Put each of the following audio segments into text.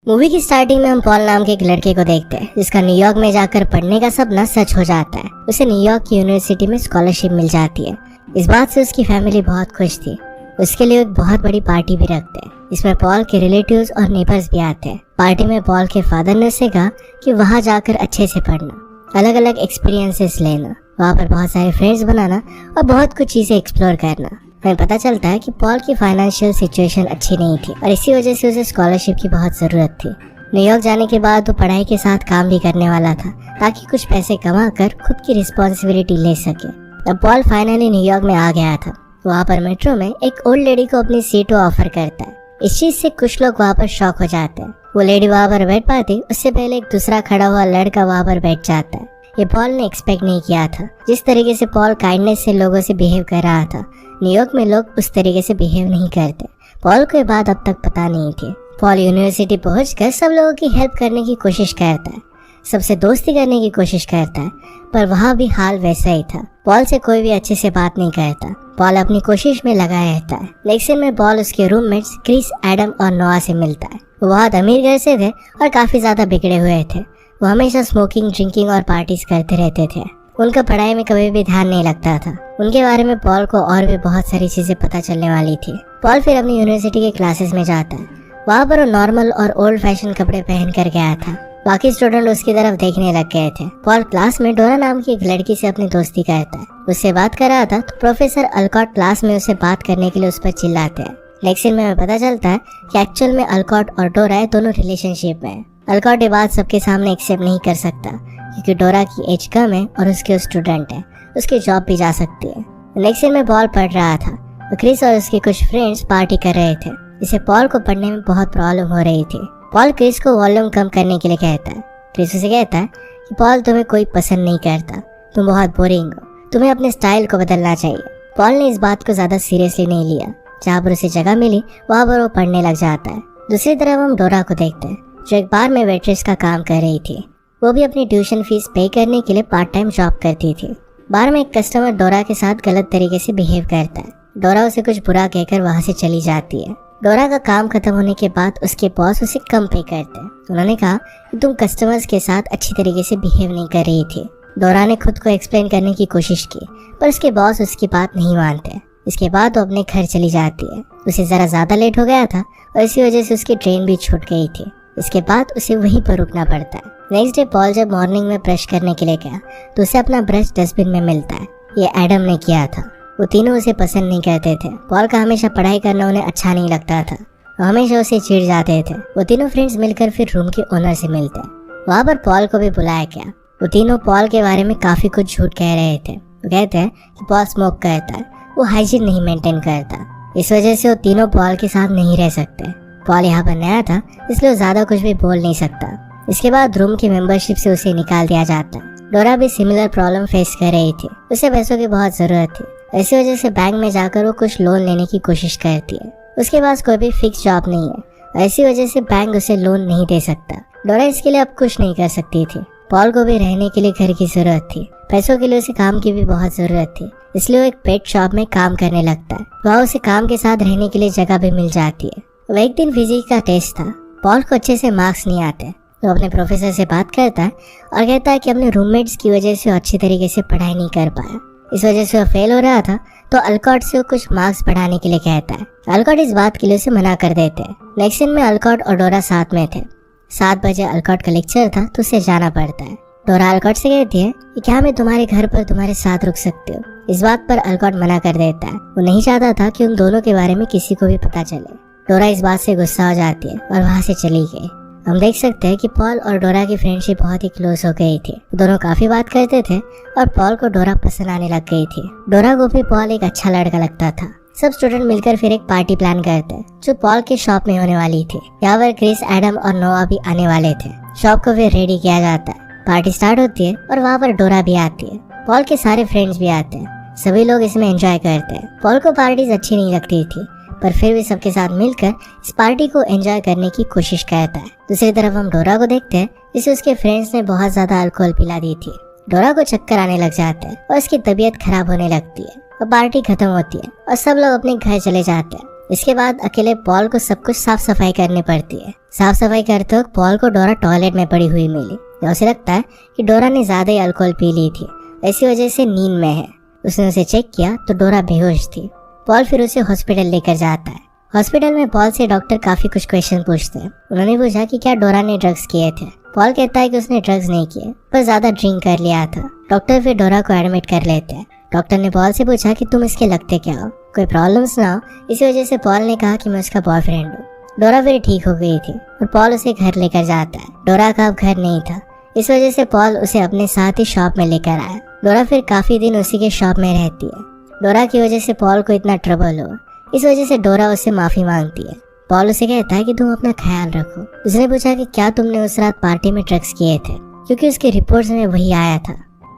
Movie की starting में हम पॉल नाम के एक लड़के को देखते हैं जिसका न्यूयॉर्क में जाकर पढ़ने का सपना सच हो जाता है। उसे न्यूयॉर्क की यूनिवर्सिटी में स्कॉलरशिप मिल जाती है। इस बात से उसकी फैमिली बहुत खुश थी। उसके लिए एक बहुत बड़ी पार्टी भी रखते हैं जिसमें पॉल के रिलेटिव्स और नेबर्स भी आते हैं। पार्टी में पॉल के फादर ने उसे कहा कि वहाँ जाकर अच्छे से पढ़ना, अलग अलग एक्सपीरियंसेस लेना, वहाँ पर बहुत सारे फ्रेंड्स बनाना और बहुत कुछ चीजें एक्सप्लोर करना। हमें पता चलता है कि पॉल की फाइनेंशियल सिचुएशन अच्छी नहीं थी और इसी वजह से उसे स्कॉलरशिप की बहुत ज़रूरत थी। न्यूयॉर्क जाने के बाद वो पढ़ाई के साथ काम भी करने वाला था ताकि कुछ पैसे कमा कर खुद की रिस्पॉन्सिबिलिटी ले सके। अब पॉल फाइनली न्यूयॉर्क में आ गया था। वहाँ पर मेट्रो में एक ओल्ड लेडी को अपनी सीट ऑफर करता है। इस चीज से कुछ लोग वहाँ पर शॉक हो जाते हैं। वो लेडी वहाँ पर बैठ पाती उससे पहले एक दूसरा खड़ा हुआ लड़का वहाँ पर बैठ जाता है। ये पॉल ने एक्सपेक्ट नहीं किया था। जिस तरीके से पॉल काइंडनेस से लोगों से बिहेव कर रहा था, न्यूयॉर्क में लोग उस तरीके से बिहेव नहीं करते। पॉल को ये बात अब तक पता नहीं थी। पॉल यूनिवर्सिटी पहुंचकर सब लोगों की हेल्प करने की कोशिश करता है, सबसे दोस्ती करने की कोशिश करता है, पर वहाँ भी हाल वैसा ही था। पॉल से कोई भी अच्छे से बात नहीं करता। पॉल अपनी कोशिश में लगा रहता है। लेक्चर में पॉल उसके रूममेट्स क्रिस, एडम और नोआ से मिलता है। वो बहुत अमीर घर से थे और काफी ज्यादा बिगड़े हुए थे। वो हमेशा स्मोकिंग, ड्रिंकिंग और पार्टीज करते रहते थे। उनका पढ़ाई में कभी भी ध्यान नहीं लगता था। उनके बारे में पॉल को और भी बहुत सारी चीजें पता चलने वाली थी। पॉल फिर अपनी यूनिवर्सिटी के क्लासेस में जाता है। वहाँ पर वो नॉर्मल और ओल्ड फैशन कपड़े पहन कर गया था। बाकी स्टूडेंट उसकी तरफ देखने लग गए थे। पॉल क्लास में डोरा नाम की एक लड़की से अपनी दोस्ती करता है। उससे बात कर रहा था तो प्रोफेसर अल्कॉट क्लास में उसे बात करने के लिए उस पर चिल्लाते हैं। लेक्चर में हमें पता चलता है कि एक्चुअल में अल्कॉट और डोरा दोनों रिलेशनशिप में है। अल्कॉट ये बात सबके सामने एक्सेप्ट नहीं कर सकता क्योंकि डोरा की एज कम है और उसके स्टूडेंट है, उसकी जॉब भी जा सकती है। लेक्चर में पॉल पढ़ रहा था। क्रिस और उसके कुछ फ्रेंड्स पार्टी कर रहे थे जिससे पॉल को पढ़ने में बहुत प्रॉब्लम हो रही थी। पॉल क्रिस को वॉल्यूम कम करने के लिए कहता है। क्रिस उसे कहता है कि पॉल तुम्हें कोई पसंद नहीं करता, तुम बहुत बोरिंग हो, तुम्हें अपने स्टाइल को बदलना चाहिए। पॉल ने इस बात को ज्यादा सीरियसली नहीं लिया। जहाँ पर उसे जगह मिली वहाँ पर वो पढ़ने लग जाता है। दूसरी तरफ हम डोरा को देखते हैं जो एक बार में वेट्रेस का काम कर रही थी। वो भी अपनी ट्यूशन फीस पे करने के लिए पार्ट टाइम जॉब करती थी। बार में एक कस्टमर डोरा के साथ गलत तरीके से बिहेव करता है। डोरा उसे कुछ बुरा कहकर वहाँ से चली जाती है। डोरा का काम खत्म होने के बाद उसके बॉस उसे कम पे करते हैं। उन्होंने कहा कि तुम कस्टमर्स के साथ अच्छी तरीके से बिहेव नहीं कर रही थी। डोरा ने खुद को एक्सप्लेन करने की कोशिश की पर उसके बॉस उसकी बात नहीं मानते। इसके बाद वो अपने घर चली जाती है। उसे जरा ज्यादा लेट हो गया था और इसी वजह से उसकी ट्रेन भी छूट गई थी। इसके बाद उसे वहीं पर रुकना पड़ता है। नेक्स्ट डे पॉल जब मॉर्निंग में ब्रश करने के लिए गया तो उसे अपना ब्रश डस्टबिन में मिलता है। ये एडम ने किया था। वो तीनों उसे पसंद नहीं करते थे। पॉल का हमेशा पढ़ाई करना उन्हें अच्छा नहीं लगता था। वो हमेशा उसे चिढ़ जाते थे। वो तीनों फ्रेंड्स मिलकर फिर रूम के ओनर से मिलते हैं। वहाँ पर पॉल को भी बुलाया गया। वो तीनों पॉल के बारे में काफी कुछ झूठ कह रहे थे। वो कहते हैं कि पॉल स्मोक करता है, वो हाइजीन नहीं मेंटेन करता, इस वजह से वो तीनों पॉल के साथ नहीं रह सकते। पॉल यहाँ पर नया था इसलिए वो ज्यादा कुछ भी बोल नहीं सकता। इसके बाद रूम की मेंबरशिप से उसे निकाल दिया जाता है। डोरा भी सिमिलर प्रॉब्लम फेस कर रही थी। उसे पैसों की बहुत जरूरत थी। इसी वजह से बैंक में जाकर वो कुछ लोन लेने की कोशिश करती है। उसके पास कोई भी फिक्स जॉब नहीं है, इसी वजह से बैंक उसे लोन नहीं दे सकता। डोरा इसके लिए अब कुछ नहीं कर सकती थी। पॉल को भी रहने के लिए घर की जरूरत थी। पैसों के लिए उसे काम की भी बहुत जरूरत थी, इसलिए वो एक पेट शॉप में काम करने लगता है। वहाँ उसे काम के साथ रहने के लिए जगह भी मिल जाती है। वो एक दिन फिजिक्स का टेस्ट था। पॉल को अच्छे से मार्क्स नहीं आते। वो अपने प्रोफेसर से बात करता है और कहता है कि अपने रूममेट्स की वजह से वो अच्छी तरीके से पढ़ाई नहीं कर पाया, इस वजह से वो फेल हो रहा था। तो अल्कॉट से वो कुछ मार्क्स बढ़ाने के लिए कहता है। अल्कॉट इस बात के लिए उसे मना कर देते हैं। नेक्स्ट दिन में अल्कॉट और डोरा साथ में थे। 7 बजे अल्कॉट का लेक्चर था तो उसे जाना पड़ता है। डोरा अल्कॉट से कहती है कि क्या मैं तुम्हारे घर पर तुम्हारे साथ रुक सकती हूँ। इस बात पर अल्कॉट मना कर देता है। वो नहीं चाहता था कि उन दोनों के बारे में किसी को भी पता चले। डोरा इस बात से गुस्सा हो जाती है और वहाँ से चली गई। हम देख सकते हैं कि पॉल और डोरा की फ्रेंडशिप बहुत ही क्लोज हो गई थी। दोनों काफी बात करते थे और पॉल को डोरा पसंद आने लग गई थी। डोरा को भी पॉल एक अच्छा लड़का लगता था। सब स्टूडेंट मिलकर फिर एक पार्टी प्लान करते हैं जो पॉल के शॉप में होने वाली थी। यहाँ पर क्रिस, एडम और नोआ भी आने वाले थे। शॉप को फिर रेडी किया जाता है। पार्टी स्टार्ट होती है और वहाँ पर डोरा भी आती है। पॉल के सारे फ्रेंड्स भी आते हैं। सभी लोग इसमें एंजॉय करते हैं। पॉल को पार्टीज अच्छी नहीं लगती थी पर फिर भी सबके साथ मिलकर इस पार्टी को एंजॉय करने की कोशिश करता है। दूसरी तरफ हम डोरा को देखते हैं जिसे उसके फ्रेंड्स ने बहुत ज्यादा अल्कोहल पिला दी थी। डोरा को चक्कर आने लग जाते हैं और उसकी तबीयत खराब होने लगती है और पार्टी खत्म होती है और सब लोग अपने घर चले जाते हैं। इसके बाद अकेले पॉल को सब कुछ साफ सफाई करनी पड़ती है। साफ सफाई करते वक्त पॉल को डोरा टॉयलेट में पड़ी हुई मिली। उसे लगता है कि डोरा ने ज्यादा ही अल्कोहल पी ली थी, ऐसी वजह से नींद में है। उसने उसे चेक किया तो डोरा बेहोश थी। पॉल फिर उसे हॉस्पिटल लेकर जाता है। हॉस्पिटल में पॉल से डॉक्टर काफी कुछ क्वेश्चन पूछते हैं। उन्होंने पूछा कि क्या डोरा ने ड्रग्स किए थे। पॉल कहता है कि उसने ड्रग्स नहीं किए, पर ज्यादा ड्रिंक कर लिया था। डॉक्टर फिर डोरा को एडमिट कर लेते हैं। डॉक्टर ने पॉल से पूछा कि तुम इसके लगते क्या हो, कोई प्रॉब्लम्स ना हो। इसी वजह से पॉल ने कहा कि मैं उसका बॉयफ्रेंड हूँ। डोरा फिर ठीक हो गई थी और पॉल उसे घर लेकर जाता है। डोरा का अब घर नहीं था, इस वजह से पॉल उसे अपने साथ ही शॉप में लेकर आया। डोरा फिर काफी दिन उसी के शॉप में रहती है। डोरा की वजह से पॉल को इतना ट्रबल हुआ, इस वजह से डोरा उससे माफी मांगती है। पॉल उसे कहता है कि तुम अपना ख्याल रखो। उसने पूछा कि क्या तुमने उस रात पार्टी में ड्रग्स किए थे, क्योंकि उसके रिपोर्ट्स में वही आया था।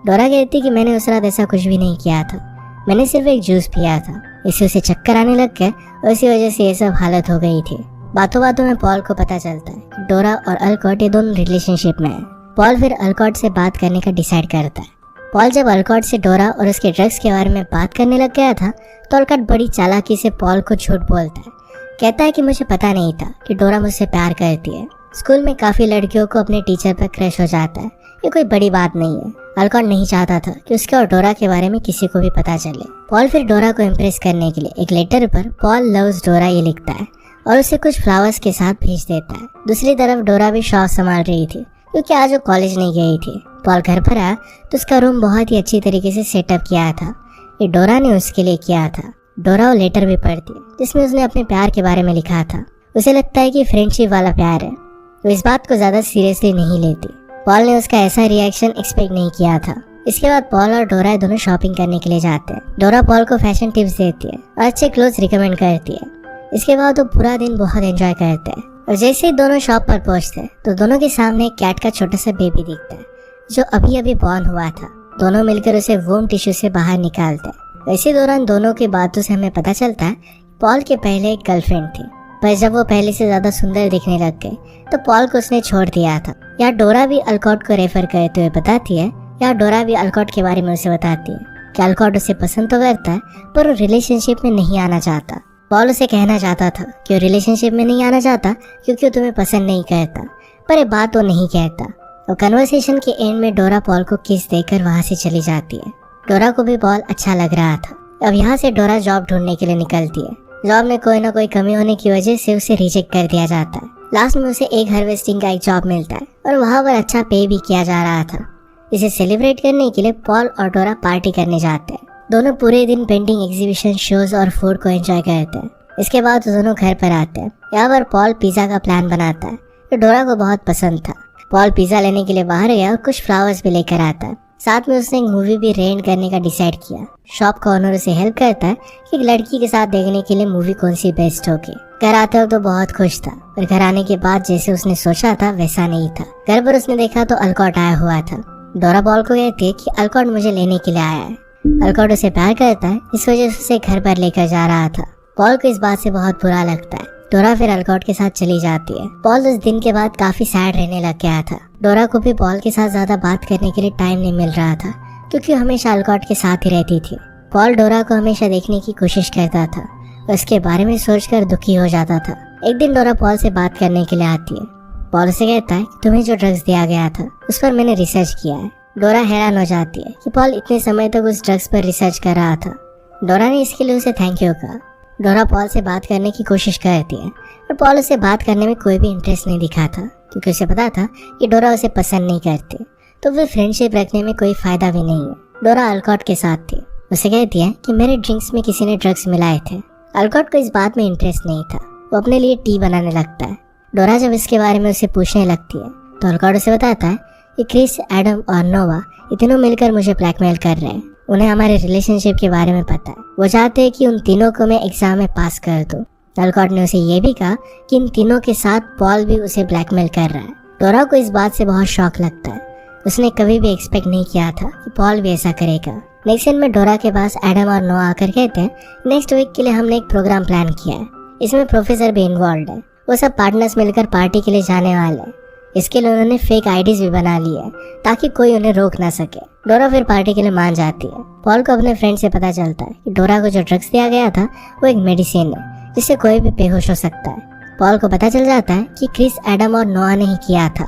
डोरा कहती कि मैंने उस रात ऐसा कुछ भी नहीं किया था, मैंने सिर्फ एक जूस पिया था। इससे उसे चक्कर आने लग गए और इसी वजह से ये सब हालत हो गई थी। बातों बातों में पॉल को पता चलता है कि डोरा और अल्कॉट ये दोनों रिलेशनशिप में है। पॉल फिर अल्कॉट से बात करने का डिसाइड करता है। पॉल जब अल्कॉट से डोरा और उसके ड्रग्स के बारे में बात करने लग गया था तो अल्कॉट बड़ी चालाकी से पॉल को झूठ बोलता है। कहता है कि मुझे पता नहीं था कि डोरा मुझसे प्यार करती है। स्कूल में काफी लड़कियों को अपने टीचर पर क्रश हो जाता है, ये कोई बड़ी बात नहीं है। अल्कॉट नहीं चाहता था कि उसके और डोरा के बारे में किसी को भी पता चले। पॉल फिर डोरा को इम्प्रेस करने के लिए एक लेटर पर पॉल लव्स डोरा ये लिखता है और उसे कुछ फ्लावर्स के साथ भेज देता है। दूसरी तरफ डोरा भी शॉप संभाल रही थी, क्योंकि आज वो कॉलेज नहीं गई थी। पॉल घर पर आया तो उसका रूम बहुत ही अच्छी तरीके से सेटअप किया था। ये डोरा ने उसके लिए किया था। डोरा वो लेटर भी पढ़ती है जिसमें उसने अपने प्यार के बारे में लिखा था। उसे लगता है कि फ्रेंडशिप वाला प्यार है, वो इस बात को ज्यादा सीरियसली नहीं लेती। पॉल ने उसका ऐसा रिएक्शन एक्सपेक्ट नहीं किया था। इसके बाद पॉल और डोरा दोनों शॉपिंग करने के लिए जाते हैं। डोरा पॉल को फैशन टिप्स देती है और अच्छे क्लोथ्स रिकमेंड करती है। इसके बाद वो पूरा दिन बहुत एंजॉय करते हैं और जैसे ही दोनों शॉप पर पहुंचते हैं तो दोनों के सामने एक कैट का छोटा सा बेबी दिखता है जो अभी अभी बॉर्न हुआ था। दोनों मिलकर उसे वोम टिश्यू से बाहर निकालते हैं। इसी दौरान दोनों की बातों से हमें पता चलता है पॉल के पहले एक गर्लफ्रेंड थी, पर जब वो पहले से ज्यादा सुंदर दिखने लग गए तो पॉल को उसने छोड़ दिया था। या डोरा भी अल्कॉट को रेफर करते हुए बताती है, या डोरा भी अल्कॉट के बारे में उसे बताती है कि अल्कॉट उसे पसंद तो करता है पर वो रिलेशनशिप में नहीं आना चाहता। पॉल उसे कहना चाहता था कि वो रिलेशनशिप में नहीं आना चाहता क्योंकि वो तुम्हें पसंद नहीं करता, पर ये बात वो नहीं कहता। और कन्वर्सेशन के एंड में डोरा पॉल को किस देकर वहाँ से चली जाती है। डोरा को भी पॉल अच्छा लग रहा था। अब यहाँ से डोरा जॉब ढूंढने के लिए निकलती है। जॉब में कोई ना कोई कमी होने की वजह से उसे रिजेक्ट कर दिया जाता है। लास्ट में उसे एग हार्वेस्टिंग का एक जॉब मिलता है और वहाँ पर अच्छा पे भी किया जा रहा था। इसे सेलिब्रेट करने के लिए पॉल और डोरा पार्टी करने जाते हैं। दोनों पूरे दिन पेंटिंग एग्जीबिशन, शोज और फूड को एंजॉय करते हैं। इसके बाद दोनों घर पर आते हैं। यहाँ पर पॉल पिज्जा का प्लान बनाता है जो डोरा को बहुत पसंद था। पॉल पिज्जा लेने के लिए बाहर गया और कुछ फ्लावर्स भी लेकर आता है। साथ में उसने एक मूवी भी रेंट करने का डिसाइड किया। शॉप का ओनर उसे हेल्प करता है कि एक लड़की के साथ देखने के लिए मूवी कौन सी बेस्ट होगी। घर आते वक्त तो बहुत खुश था, पर घर आने के बाद जैसे उसने सोचा था वैसा नहीं था। घर पर उसने देखा तो अल्कॉट आया हुआ था। डोरा पॉल को कहती है कि अल्कॉट मुझे लेने के लिए आया है। अल्कॉट उसे प्यार करता है, इस वजह से उसे घर पर लेकर जा रहा था। पॉल को इस बात से बहुत बुरा लगता है। डोरा फिर अल्कॉट के साथ चली जाती है। पॉल उस दिन के बाद काफी सैड रहने लग गया था। डोरा को भी पॉल के साथ ज्यादा बात करने के लिए टाइम नहीं मिल रहा था क्योंकि हमेशा अल्कॉट के साथ ही रहती थी। पॉल डोरा को हमेशा देखने की कोशिश करता था, उसके बारे में सोचकर दुखी हो जाता था। एक दिन डोरा पॉल से बात करने के लिए आती है। पॉल से कहता है कि तुम्हें जो ड्रग्स दिया गया था उस पर मैंने रिसर्च किया है। डोरा हैरान हो जाती है कि पॉल इतने समय तक उस ड्रग्स पर रिसर्च कर रहा था। डोरा ने इसके लिए उसे थैंक यू कहा। डोरा पॉल से बात करने की कोशिश करती है और पॉल उसे बात करने में कोई भी इंटरेस्ट नहीं दिखाता क्योंकि उसे पता था कि डोरा उसे पसंद नहीं करती, तो फिर फ्रेंडशिप रखने में कोई फायदा भी नहीं है। डोरा अल्कॉट के साथ थी। उसे कहती है कि मेरे ड्रिंक्स में किसी ने ड्रग्स मिलाए थे। अल्कॉट को इस बात में इंटरेस्ट नहीं था, वो अपने लिए टी बनाने लगता है। डोरा जब इसके बारे में उसे पूछने लगती है तो अल्कॉट उसे बताता है कि क्रिस, एडम और नोवा ये तीनों मिलकर मुझे ब्लैकमेल कर रहे हैं। उन्हें हमारे रिलेशनशिप के बारे में पता है। वो चाहते हैं कि उन तीनों को मैं एग्जाम में पास कर दूं। अल्कॉट ने उसे ये भी कहा कि इन तीनों के साथ पॉल भी उसे ब्लैकमेल कर रहा है। डोरा को इस बात से बहुत शॉक लगता है। उसने कभी भी एक्सपेक्ट नहीं किया था कि पॉल भी ऐसा करेगा। नेक्स्ट सीन में डोरा के पास एडम और नोआ आकर कहते हैं नेक्स्ट वीक के लिए हमने एक प्रोग्राम प्लान किया है, इसमें प्रोफेसर भी इन्वॉल्व है। वो सब पार्टनर्स मिलकर पार्टी के लिए जाने वाले हैं। इसके लिए उन्होंने फेक आईडीज भी बना ली है ताकि कोई उन्हें रोक ना सके। डोरा फिर पार्टी के लिए मान जाती है। पॉल को अपने फ्रेंड से पता चलता है कि डोरा को जो ड्रग्स दिया गया था वो एक मेडिसिन है। जिससे कोई भी बेहोश हो सकता है। पॉल को पता चल जाता है कि क्रिस, एडम और नोआ ने ही किया था।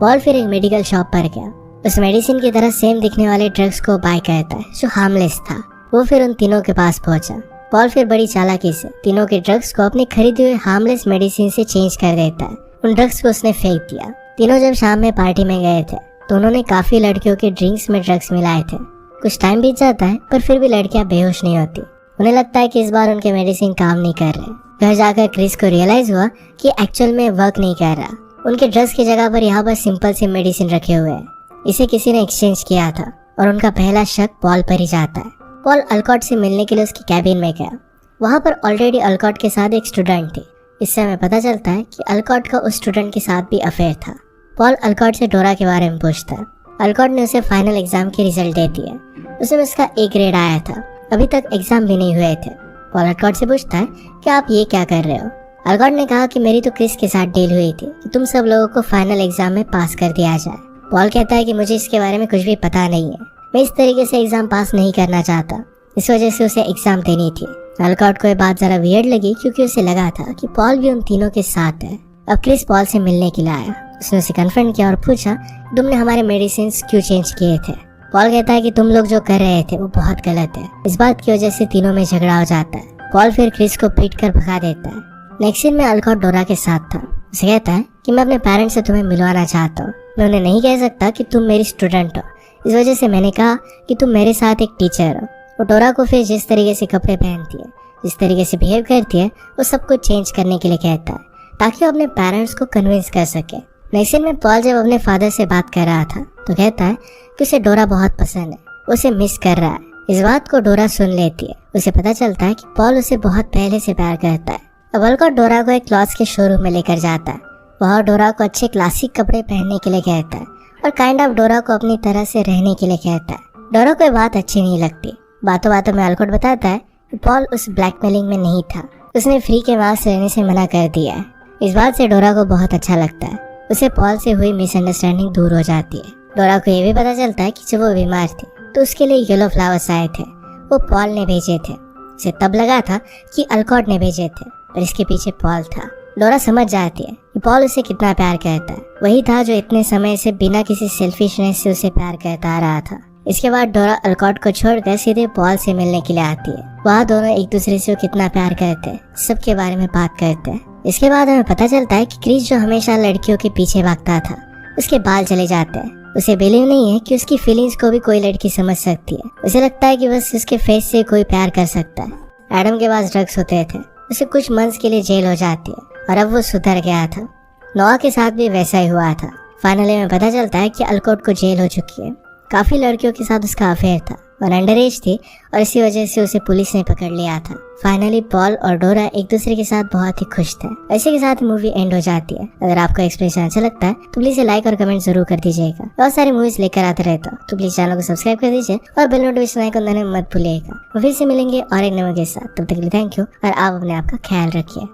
पॉल फिर एक मेडिकल शॉप पर गया। उस मेडिसिन की तरह सेम दिखने वाले ड्रग्स को बाय करता है जो हार्मलेस था। वो फिर उन तीनों के पास पहुंचा। पॉल फिर बड़ी चालाकी से तीनों के ड्रग्स को अपने खरीदे हुए हार्मलेस मेडिसिन से चेंज कर देता है। उन ड्रग्स को उसने फेंक दिया। तीनों जब शाम में पार्टी में गए थे तो उन्होंने काफी लड़कियों के ड्रिंक्स में ड्रग्स मिलाए थे। कुछ टाइम बीत जाता है पर फिर भी लड़कियां बेहोश नहीं होती। उन्हें लगता है कि इस बार उनके मेडिसिन काम नहीं कर रहे। घर जाकर क्रिस को रियलाइज हुआ कि एक्चुअल में वर्क नहीं कर रहा। उनके ड्रग्स की जगह पर यहाँ पर सिंपल से मेडिसिन रखे हुए हैं। इसे किसी ने एक्सचेंज किया था और उनका पहला शक पॉल पर ही जाता है। पॉल अल्कॉट से मिलने के लिए उसकी कैबिन में गया। वहाँ पर ऑलरेडी अल्कॉट के साथ एक स्टूडेंट थी। इससे हमें पता चलता है कि अल्कॉट का उस स्टूडेंट के साथ भी अफेयर था। पॉल अल्कॉट से डोरा के बारे में पूछता है। अल्कॉट ने उसे फाइनल एग्जाम के रिजल्ट दे दिए। उसमें उसका A ग्रेड आया था। अभी तक एग्जाम भी नहीं हुए थे। पॉल अल्कॉट से पूछता है कि आप ये क्या कर रहे हो। अल्कॉट ने कहा कि मेरी तो क्रिस के साथ डील हुई थी कि तुम सब लोगों को फाइनल एग्जाम में पास कर दिया जाए। पॉल कहता है कि मुझे इसके बारे में कुछ भी पता नहीं है। मैं इस तरीके से एग्जाम पास नहीं करना चाहता। इस वजह से उसे एग्जाम देनी थी। अल्कॉट को ये बात जरा वियर्ड लगी क्योंकि उसे लगा था कि पॉल भी उन तीनों के साथ है। अब क्रिस पॉल से मिलने के लिए आया। उसने उसे कन्फ्रंट किया और पूछा, तुमने हमारे मेडिसिन क्यों चेंज किए थे। पॉल कहता है कि तुम लोग जो कर रहे थे वो बहुत गलत है। इस बात की वजह से तीनों में झगड़ा हो जाता है। पॉल फिर क्रिस को पीट कर भगा देता है। नेक्स्ट सीन में अल्कॉट डोरा के साथ था। उसे कहता है कि मैं अपने पेरेंट्स से तुम्हें मिलवाना चाहता हूँ। मैं उन्हें नहीं कह सकता कि तुम मेरी स्टूडेंट हो। इस वजह से मैंने कहा कि तुम मेरे साथ एक टीचर हो। वो डोरा को फिर जिस तरीके से कपड़े पहनती है, जिस तरीके से बिहेव करती है, वो सब कुछ चेंज करने के लिए कहता है ताकि वो अपने पेरेंट्स को कन्विंस कर सके। नेक्स्ट सीन में पॉल जब अपने फादर से बात कर रहा था तो कहता है कि उसे डोरा बहुत पसंद है, उसे मिस कर रहा है। इस बात को डोरा सुन लेती है। उसे पता चलता है कि पॉल उसे बहुत पहले से प्यार करता है। अब अल्कॉट डोरा को एक क्लॉथ्स के शोरूम में लेकर जाता है। वह डोरा को अच्छे क्लासिक कपड़े पहनने के लिए कहता है और काइंड ऑफ डोरा को अपनी तरह से रहने के लिए कहता है। डोरा को बात अच्छी नहीं लगती। बातों बातों में अल्कॉट बताता है कि पॉल उस ब्लैकमेलिंग में नहीं था। उसने फ्री के मार्क्स रहने से मना कर दिया है। इस बात से डोरा को बहुत अच्छा लगता है। उसे पॉल से हुई मिसअंडरस्टैंडिंग दूर हो जाती है। डोरा को ये भी पता चलता है कि जब वो बीमार थी तो उसके लिए येलो फ्लावर्स आए थे। वो पॉल ने भेजे थे। उसे तब लगा था कि अल्कॉट ने भेजे थे और इसके पीछे पॉल था। डोरा समझ जाती है कि पॉल उसे कितना प्यार करता है। वही था जो इतने समय से बिना किसी सेल्फिशनेस से उसे प्यार करता आ रहा था। इसके बाद डोरा अल्कॉट को छोड़कर सीधे पॉल से मिलने के लिए आती है। वहाँ दोनों एक दूसरे से कितना प्यार करते हैं, सबके बारे में बात करते हैं। इसके बाद हमें पता चलता है कि क्रिस जो हमेशा लड़कियों के पीछे भागता था, उसके बाल चले जाते हैं। उसे बिलीव नहीं है कि उसकी फीलिंग्स को भी कोई लड़की समझ सकती है। उसे लगता है कि बस उसके फेस से कोई प्यार कर सकता है। एडम के पास ड्रग्स होते थे। उसे कुछ मंथ्स के लिए जेल हो जाती है और अब वो सुधर गया था। नोआ के साथ भी वैसा ही हुआ था। फाइनली में पता चलता है कि अल्कॉट को जेल हो चुकी है। काफी लड़कियों के साथ उसका अफेयर था और अंडर एज थी और इसी वजह से उसे पुलिस ने पकड़ लिया था। फाइनली पॉल और डोरा एक दूसरे के साथ बहुत ही खुश थे। इसी के साथ मूवी एंड हो जाती है। अगर आपको एक्सप्रेशन अच्छा लगता है तो प्लीज लाइक और कमेंट जरूर कर दीजिएगा। बहुत सारी मूवीज लेकर आते रहता हूँ तो प्लीज चैनल को सब्सक्राइब कर दीजिए और बेल नोटिफिकेशन आइकन दबाना मत भूलिएगा। फिर से मिलेंगे और एक नए के साथ। तब तक के लिए थैंक यू और आप अपने आप का ख्याल रखिए।